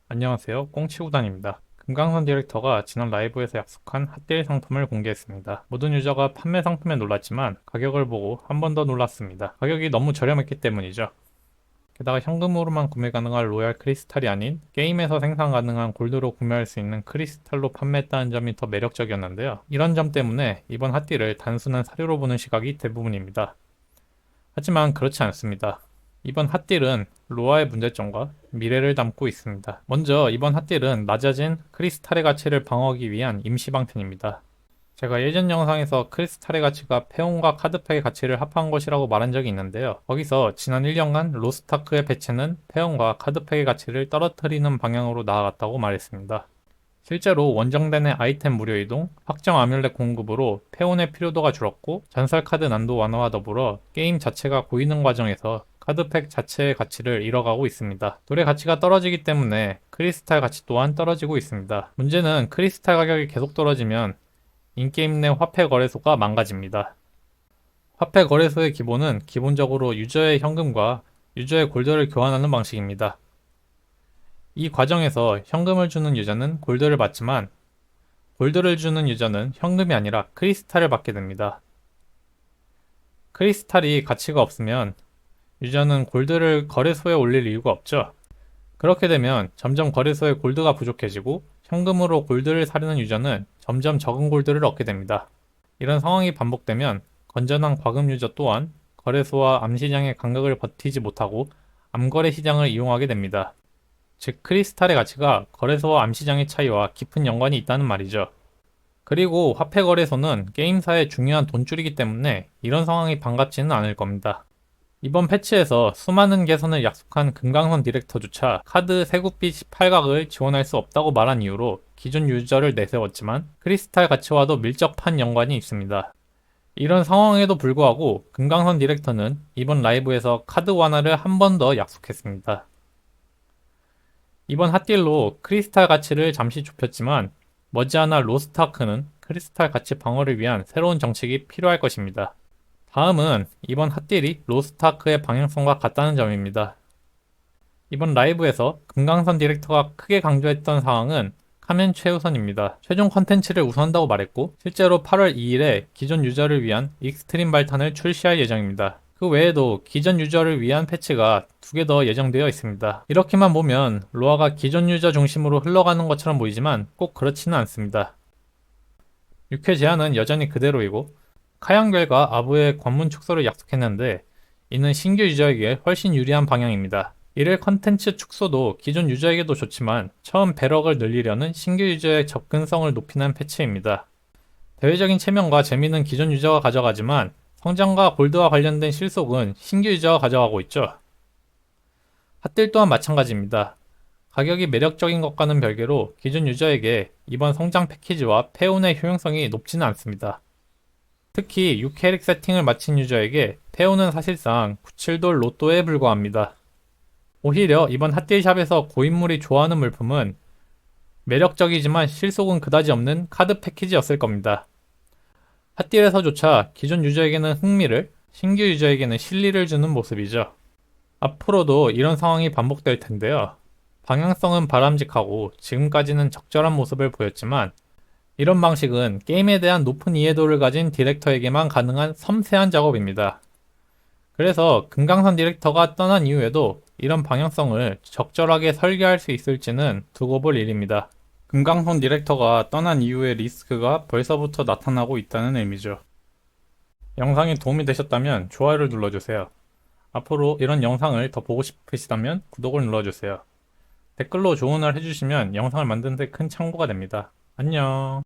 안녕하세요. 꽁치구단입니다. 금강선 디렉터가 지난 라이브에서 약속한 핫딜 상품을 공개했습니다. 모든 유저가 판매 상품에 놀랐지만 가격을 보고 한 번 더 놀랐습니다. 가격이 너무 저렴했기 때문이죠. 게다가 현금으로만 구매 가능한 로얄 크리스탈이 아닌 게임에서 생산 가능한 골드로 구매할 수 있는 크리스탈로 판매했다는 점이 더 매력적이었는데요. 이런 점 때문에 이번 핫딜을 단순한 사료로 보는 시각이 대부분입니다. 하지만 그렇지 않습니다. 이번 핫딜은 로아의 문제점과 미래를 담고 있습니다. 먼저 이번 핫딜은 낮아진 크리스탈의 가치를 방어하기 위한 임시 방편입니다. 제가 예전 영상에서 크리스탈의 가치가 페온과 카드팩의 가치를 합한 것이라고 말한 적이 있는데요. 거기서 지난 1년간 로스타크의 배치는 페온과 카드팩의 가치를 떨어뜨리는 방향으로 나아갔다고 말했습니다. 실제로 원정대 아이템 무료 이동, 확정 아뮬렛 공급으로 페온의 필요도가 줄었고 전설 카드 난도 완화와 더불어 게임 자체가 고이는 과정에서 카드팩 자체의 가치를 잃어가고 있습니다. 돌의 가치가 떨어지기 때문에 크리스탈 가치 또한 떨어지고 있습니다. 문제는 크리스탈 가격이 계속 떨어지면 인게임 내 화폐 거래소가 망가집니다. 화폐 거래소의 기본은 기본적으로 유저의 현금과 유저의 골드를 교환하는 방식입니다. 이 과정에서 현금을 주는 유저는 골드를 받지만 골드를 주는 유저는 현금이 아니라 크리스탈을 받게 됩니다. 크리스탈이 가치가 없으면 유저는 골드를 거래소에 올릴 이유가 없죠. 그렇게 되면 점점 거래소에 골드가 부족해지고 현금으로 골드를 사려는 유저는 점점 적은 골드를 얻게 됩니다. 이런 상황이 반복되면 건전한 과금 유저 또한 거래소와 암시장의 간격을 버티지 못하고 암거래 시장을 이용하게 됩니다. 즉 크리스탈의 가치가 거래소와 암시장의 차이와 깊은 연관이 있다는 말이죠. 그리고 화폐 거래소는 게임사의 중요한 돈줄이기 때문에 이런 상황이 반갑지는 않을 겁니다. 이번 패치에서 수많은 개선을 약속한 금강선 디렉터조차 카드 세구비 18각을 지원할 수 없다고 말한 이유로 기존 유저를 내세웠지만 크리스탈 가치와도 밀접한 연관이 있습니다. 이런 상황에도 불구하고 금강선 디렉터는 이번 라이브에서 카드 완화를 한 번 더 약속했습니다. 이번 핫딜로 크리스탈 가치를 잠시 좁혔지만 머지않아 로스트아크는 크리스탈 가치 방어를 위한 새로운 정책이 필요할 것입니다. 다음은 이번 핫딜이 로스트아크의 방향성과 같다는 점입니다. 이번 라이브에서 금강선 디렉터가 크게 강조했던 사항은 카멘 최우선입니다. 최종 컨텐츠를 우선한다고 말했고 실제로 8월 2일에 기존 유저를 위한 익스트림 발탄을 출시할 예정입니다. 그 외에도 기존 유저를 위한 패치가 2개 더 예정되어 있습니다. 이렇게만 보면 로아가 기존 유저 중심으로 흘러가는 것처럼 보이지만 꼭 그렇지는 않습니다. 6회 제한은 여전히 그대로이고 카양별과 아부의 관문 축소를 약속했는데 이는 신규 유저에게 훨씬 유리한 방향입니다. 이를 컨텐츠 축소도 기존 유저에게도 좋지만 처음 배럭을 늘리려는 신규 유저의 접근성을 높이는 패치입니다. 대외적인 체면과 재미는 기존 유저가 가져가지만 성장과 골드와 관련된 실속은 신규 유저가 가져가고 있죠. 핫딜 또한 마찬가지입니다. 가격이 매력적인 것과는 별개로 기존 유저에게 이번 성장 패키지와 페온의 효용성이 높지는 않습니다. 특히 6캐릭 세팅을 마친 유저에게 페온은 사실상 97돌 로또에 불과합니다. 오히려 이번 핫딜샵에서 고인물이 좋아하는 물품은 매력적이지만 실속은 그다지 없는 카드 패키지였을 겁니다. 핫딜에서조차 기존 유저에게는 흥미를, 신규 유저에게는 실리를 주는 모습이죠. 앞으로도 이런 상황이 반복될 텐데요. 방향성은 바람직하고 지금까지는 적절한 모습을 보였지만 이런 방식은 게임에 대한 높은 이해도를 가진 디렉터에게만 가능한 섬세한 작업입니다. 그래서 금강선 디렉터가 떠난 이후에도 이런 방향성을 적절하게 설계할 수 있을지는 두고 볼 일입니다. 금강선 디렉터가 떠난 이후의 리스크가 벌써부터 나타나고 있다는 의미죠. 영상이 도움이 되셨다면 좋아요를 눌러주세요. 앞으로 이런 영상을 더 보고 싶으시다면 구독을 눌러주세요. 댓글로 조언을 해주시면 영상을 만드는 데 큰 참고가 됩니다. 안녕.